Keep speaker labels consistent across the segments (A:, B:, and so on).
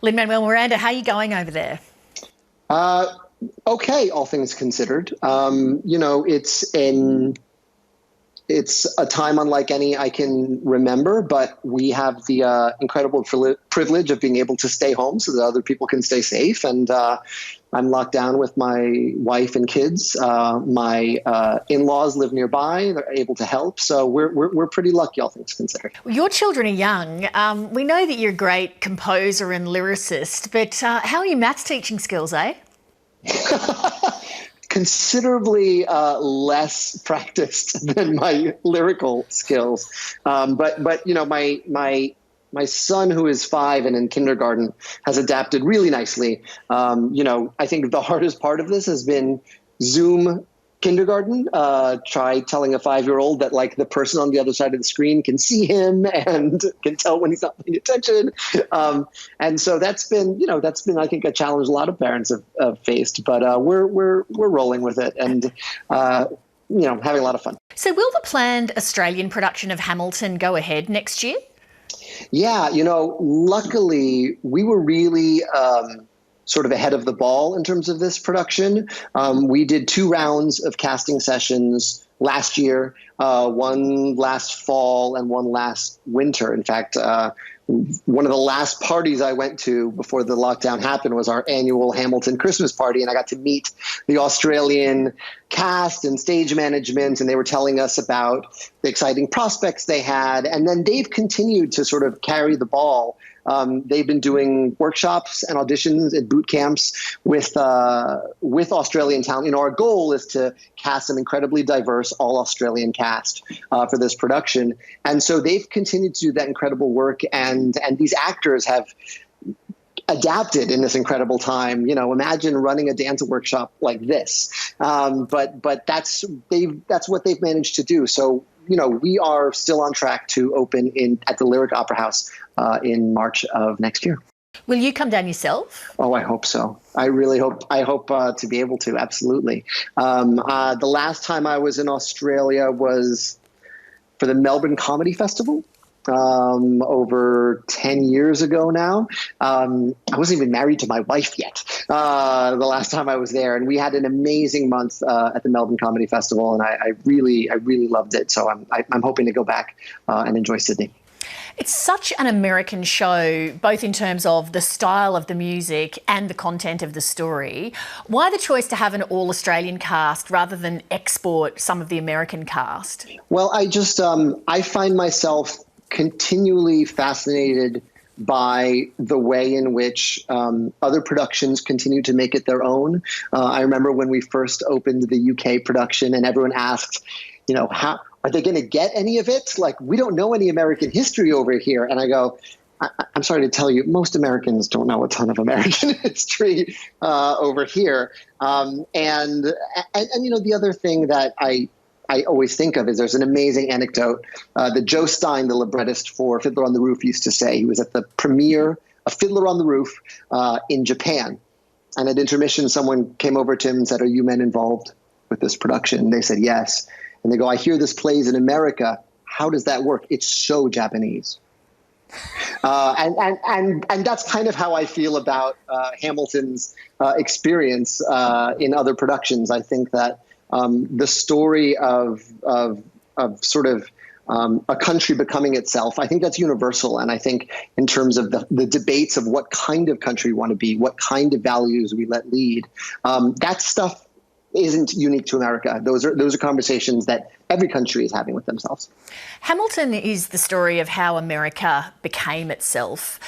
A: Lin-Manuel Miranda, how are you going over there?
B: Uh, okay, all things considered. It's a time unlike any I can remember, but we have the incredible privilege of being able to stay home so that other people can stay safe. And I'm locked down with my wife and kids. My in-laws live nearby; they're able to help. So we're pretty lucky, all things considered.
A: Your children are young. We know that you're a great composer and lyricist, but how are your maths teaching skills, eh?
B: Considerably less practiced than my lyrical skills, but my son, who is 5 and in kindergarten, has adapted really nicely. I think the hardest part of this has been Zoom kindergarten. Try telling a 5-year-old that like the person on the other side of the screen can see him and can tell when he's not paying attention. And so that's been I think a challenge a lot of parents have faced. But we're rolling with it and having a lot of fun.
A: So will the planned Australian production of Hamilton go ahead next year?
B: Yeah, luckily we were really sort of ahead of the ball in terms of this production. We did 2 rounds of casting sessions last year, one last fall and one last winter. In fact, one of the last parties I went to before the lockdown happened was our annual Hamilton Christmas party, and I got to meet the Australian cast and stage management, and they were telling us about the exciting prospects they had. And then they've continued to sort of carry the ball. They've been doing workshops and auditions and boot camps with Australian talent. Our goal is to cast an incredibly diverse all Australian cast for this production, and so they've continued to do that incredible work. And these actors have adapted in this incredible time. Imagine running a dance workshop like this. But that's what they've managed to do. So we are still on track to open at the Lyric Opera House in March of next year.
A: Will you come down yourself?
B: Oh, I hope so. I really hope. I hope to be able to. Absolutely. The last time I was in Australia was for the Melbourne Comedy Festival. Over 10 years ago now. I wasn't even married to my wife yet the last time I was there. And we had an amazing month at the Melbourne Comedy Festival. And I really loved it. So I'm hoping to go back and enjoy Sydney.
A: It's such an American show, both in terms of the style of the music and the content of the story. Why the choice to have an all-Australian cast rather than export some of the American cast?
B: Well, I find myself continually fascinated by the way in which other productions continue to make it their own. I remember when we first opened the UK production and everyone asked, how are they going to get any of it? Like, we don't know any American history over here. And I go, I'm sorry to tell you, most Americans don't know a ton of American history over here. And the other thing that I always think of is there's an amazing anecdote that Joe Stein, the librettist for Fiddler on the Roof, used to say. He was at the premiere of Fiddler on the Roof in Japan. And at intermission, someone came over to him and said, "Are you men involved with this production?" And they said, "Yes." And they go, "I hear this plays in America. How does that work? It's so Japanese." And that's kind of how I feel about Hamilton's experience in other productions. I think that the story of sort of a country becoming itself, I think that's universal. And I think in terms of the debates of what kind of country we want to be, what kind of values we let lead, that stuff isn't unique to America. Those are conversations that every country is having with themselves.
A: Hamilton is the story of how America became itself.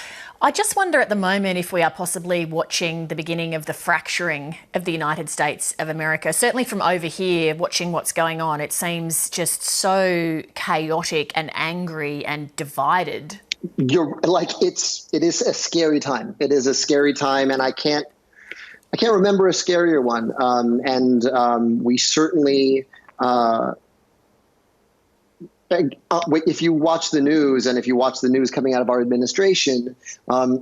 A: I just wonder at the moment if we are possibly watching the beginning of the fracturing of the United States of America. Certainly from over here, watching what's going on, it seems just so chaotic and angry and divided.
B: You're like, it is a scary time. It is a scary time, and I can't remember a scarier one. if you watch the news and if you watch the news coming out of our administration,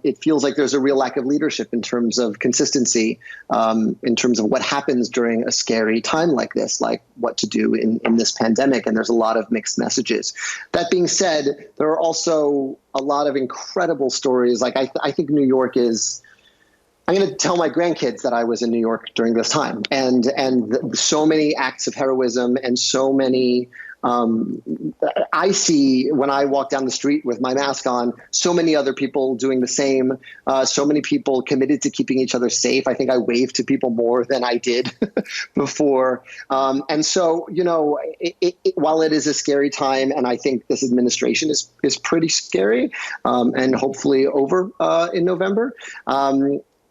B: it feels like there's a real lack of leadership in terms of consistency, in terms of what happens during a scary time like this, like what to do in this pandemic. And there's a lot of mixed messages. That being said, there are also a lot of incredible stories. Like I think New York is, I'm going to tell my grandkids that I was in New York during this time, and so many acts of heroism and so many. I see when I walk down the street with my mask on, so many other people doing the same, so many people committed to keeping each other safe. I think I waved to people more than I did before. And so, while it is a scary time, and I think this administration is pretty scary, and hopefully over in November,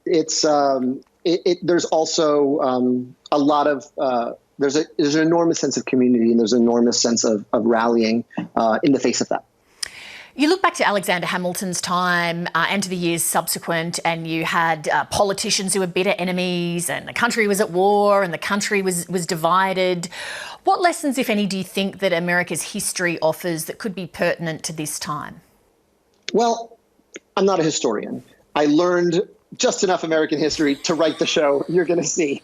B: there's also a lot of there's an enormous sense of community, and there's an enormous sense of rallying in the face of that.
A: You look back to Alexander Hamilton's time and to the years subsequent, and you had politicians who were bitter enemies, and the country was at war, and the country was divided. What lessons, if any, do you think that America's history offers that could be pertinent to this time? Well,
B: I'm not a historian. I learned just enough American history to write the show you're going to see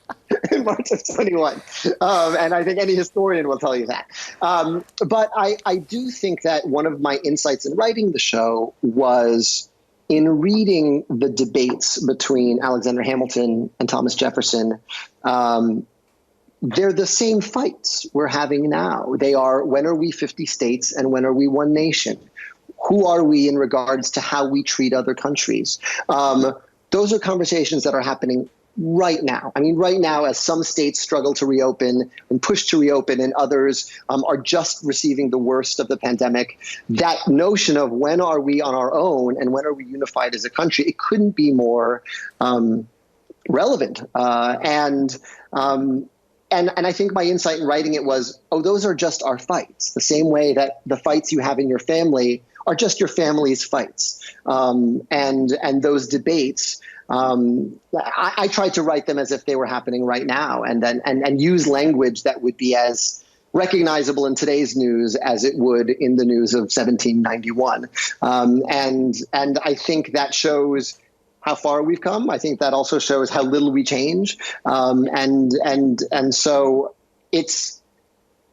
B: in March of 21. And I think any historian will tell you that. But I do think that one of my insights in writing the show was in reading the debates between Alexander Hamilton and Thomas Jefferson. They're the same fights we're having now. They are, when are we 50 states and when are we one nation? Who are we in regards to how we treat other countries? Those are conversations that are happening right now. I mean, right now, as some states struggle to reopen and push to reopen, and others are just receiving the worst of the pandemic, that notion of when are we on our own and when are we unified as a country, it couldn't be more relevant. And I think my insight in writing it was, those are just our fights, the same way that the fights you have in your family are just your family's fights. And those debates, I tried to write them as if they were happening right now, and use language that would be as recognizable in today's news as it would in the news of 1791. And I think that shows how far we've come. I think that also shows how little we change. And so it's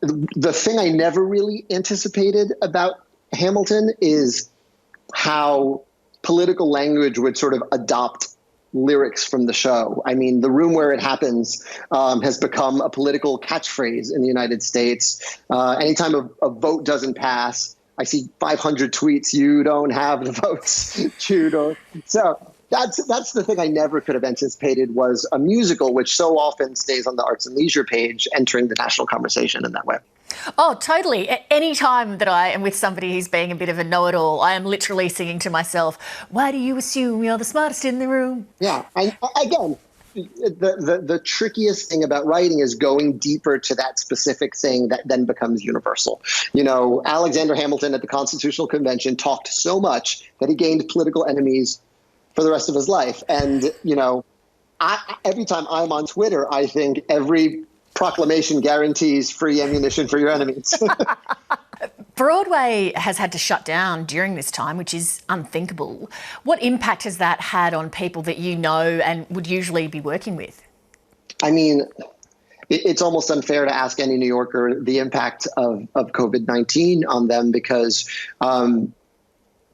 B: the thing I never really anticipated about Hamilton is how political language would sort of adopt lyrics from the show. I mean, the room where it happens has become a political catchphrase in the United States. Anytime a vote doesn't pass, I see 500 tweets, you don't have the votes. You don't. So that's the thing I never could have anticipated, was a musical, which so often stays on the arts and leisure page, entering the national conversation in that way.
A: Oh, totally. Any time that I am with somebody who's being a bit of a know-it-all, I am literally singing to myself, why do you assume you're the smartest in the room?
B: Yeah. And again, the trickiest thing about writing is going deeper to that specific thing that then becomes universal. Alexander Hamilton at the Constitutional Convention talked so much that he gained political enemies for the rest of his life. And, every time I'm on Twitter, I think every proclamation guarantees free ammunition for your enemies.
A: Broadway has had to shut down during this time, which is unthinkable. What impact has that had on people that you know and would usually be working with?
B: I mean, it's almost unfair to ask any New Yorker the impact of COVID-19 on them, because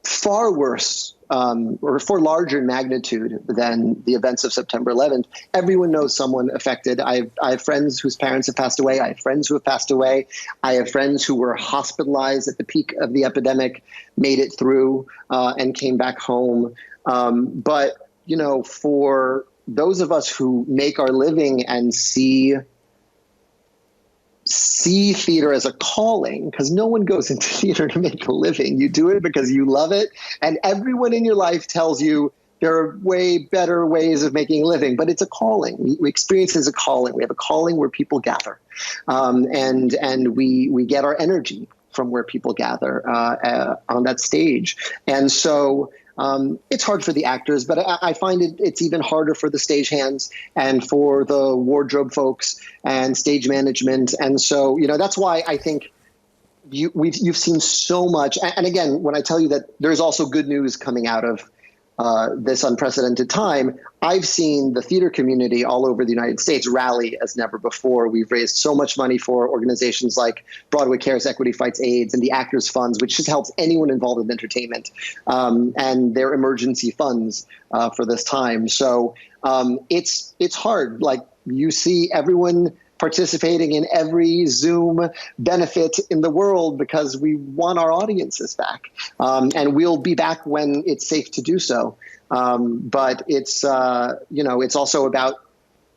B: far worse or for larger magnitude than the events of September 11th. Everyone knows someone affected. I have friends whose parents have passed away. I have friends who have passed away. I have friends who were hospitalized at the peak of the epidemic, made it through and came back home. But, for those of us who make our living and see theater as a calling, because no one goes into theater to make a living. You do it because you love it. And everyone in your life tells you there are way better ways of making a living, but it's a calling. We experience it as a calling. We have a calling where people gather. And we get our energy from where people gather on that stage. And so it's hard for the actors, but I find it's even harder for the stagehands and for the wardrobe folks and stage management. And so, that's why I think you've seen so much. And again, when I tell you that there's also good news coming out of this unprecedented time, I've seen the theater community all over the United States rally as never before. We've raised so much money for organizations like Broadway Cares, Equity Fights AIDS, and the Actors Funds, which just helps anyone involved in entertainment, and their emergency funds for this time. So it's hard. Like, you see everyone participating in every Zoom benefit in the world because we want our audiences back. And we'll be back when it's safe to do so. But it's, it's also about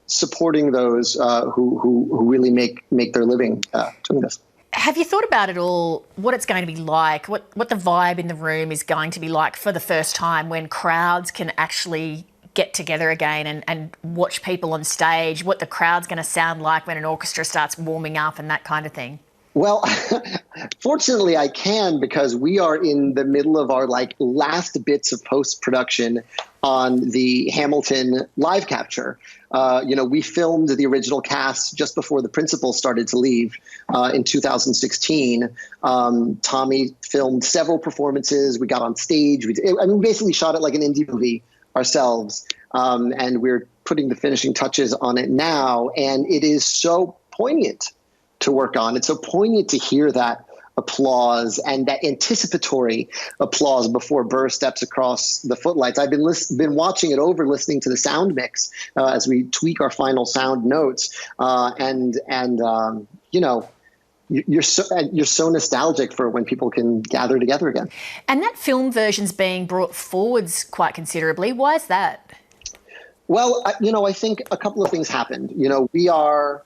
B: supporting those who really make their living doing this.
A: Have you thought about it all, what it's going to be like, what the vibe in the room is going to be like for the first time when crowds can actually get together again and watch people on stage, what the crowd's going to sound like when an orchestra starts warming up and that kind of thing?
B: Well, fortunately I can, because we are in the middle of our last bits of post-production on the Hamilton live capture. We filmed the original cast just before the principal started to leave in 2016. Tommy filmed several performances. We got on stage. We basically shot it like an indie movie ourselves, and we're putting the finishing touches on it now, and it is so poignant to work on. It's so poignant to hear that applause and that anticipatory applause before Burr steps across the footlights. I've been watching it over, listening to the sound mix as we tweak our final sound notes, you're so nostalgic for when people can gather together again.
A: And that film version's being brought forwards quite considerably. Why is that?
B: Well, I think a couple of things happened. We are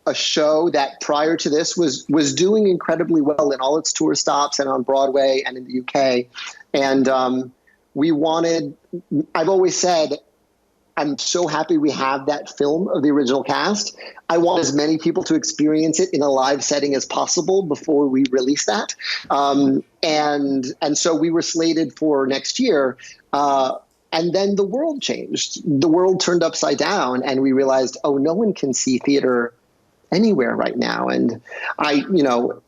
B: a show that prior to this was doing incredibly well in all its tour stops and on Broadway and in the UK. And I've always said, I'm so happy we have that film of the original cast. I want as many people to experience it in a live setting as possible before we release that. And so we were slated for next year. And then the world changed. The world turned upside down, and we realized, no one can see theater anywhere right now. And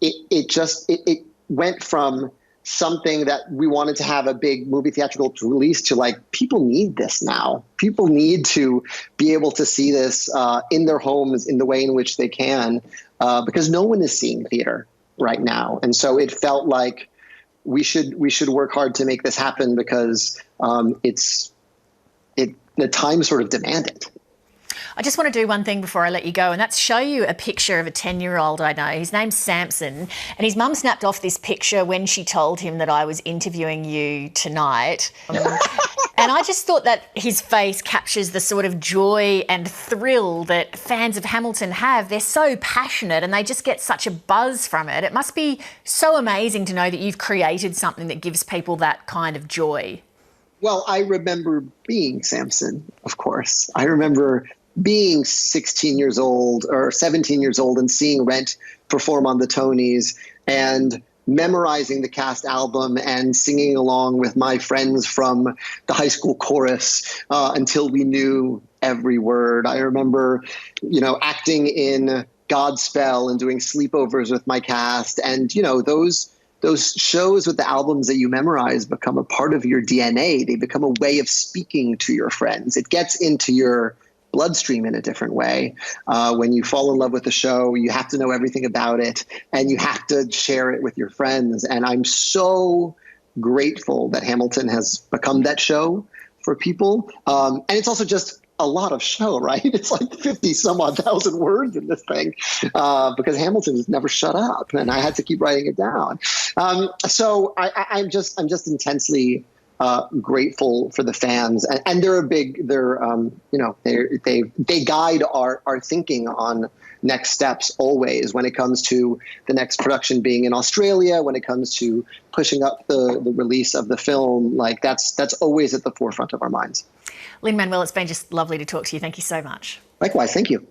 B: it went from something that we wanted to have a big movie theatrical release to people need this now. People need to be able to see this in their homes in the way in which they can, because no one is seeing theater right now. And so it felt like we should work hard to make this happen, because the time sort of demanded.
A: I just want to do one thing before I let you go, and that's show you a picture of a 10-year-old I know. His name's Samson, and his mum snapped off this picture when she told him that I was interviewing you tonight. And I just thought that his face captures the sort of joy and thrill that fans of Hamilton have. They're so passionate and they just get such a buzz from it. It must be so amazing to know that you've created something that gives people that kind of joy.
B: Well, I remember being Samson, of course. I remember being 16 years old or 17 years old and seeing Rent perform on the Tonys and memorizing the cast album and singing along with my friends from the high school chorus until we knew every word. I remember, acting in Godspell and doing sleepovers with my cast. And, those shows with the albums that you memorize become a part of your DNA. They become a way of speaking to your friends. It gets into your bloodstream in a different way. When you fall in love with the show, you have to know everything about it, and you have to share it with your friends. And I'm so grateful that Hamilton has become that show for people. And it's also just a lot of show, right? It's like 50 some odd thousand words in this thing, because Hamilton just never shut up, and I had to keep writing it down. So I'm just intensely grateful for the fans, and they guide our thinking on next steps always, when it comes to the next production being in Australia, when it comes to pushing up the release of the film. That's always at the forefront of our minds.
A: Lin-Manuel, it's been just lovely to talk to you. Thank you so much.
B: Likewise, thank you.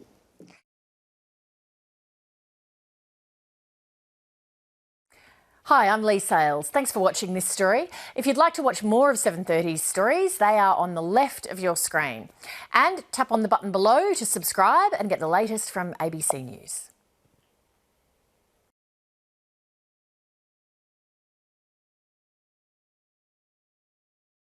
A: Hi, I'm Leigh Sales. Thanks for watching this story. If you'd like to watch more of 730's stories, they are on the left of your screen. And tap on the button below to subscribe and get the latest from ABC News.